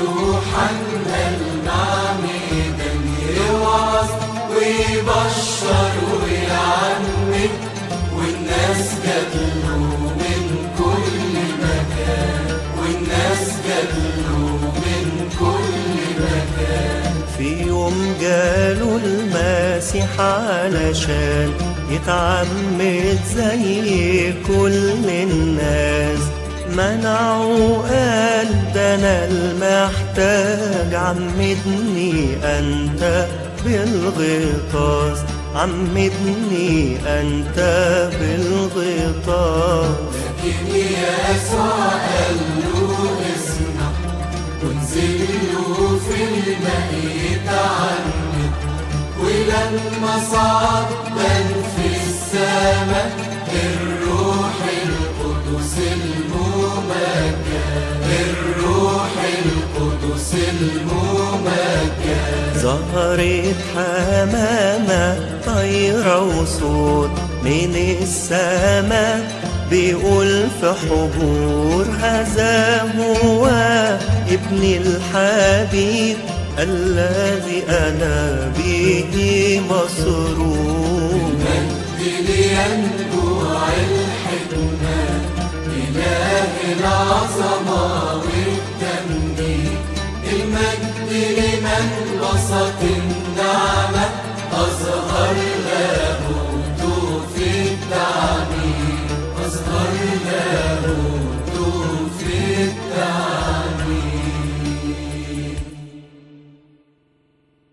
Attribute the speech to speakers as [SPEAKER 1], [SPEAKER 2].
[SPEAKER 1] يوحنا المعمدان يوعظ ويبشر ويعمد، والناس جاتله من كل مكان، والناس جاتله من كل مكان.
[SPEAKER 2] في يوم جاله المسيح علشان يتعمد زي كل الناس، منعه قال ده انا المحتاج، عمدني انت بالغطاس، عمدني انت بالغطاس.
[SPEAKER 1] لكن يسوع قال له اسمع، وانزل له في الماء يتعمد، ولما صعد بان في السماء الروح القدس الممجد، الروح القدس الممجد.
[SPEAKER 2] ظهرت حمامة طايرة وصوت من السماء بيقول في حضور هذا هو ابن الحبيب الذي أنا به مسرور.
[SPEAKER 1] المجد لينبوع الحكمة، إله العظمة والتمجيد، المجد لمن بسط النعمة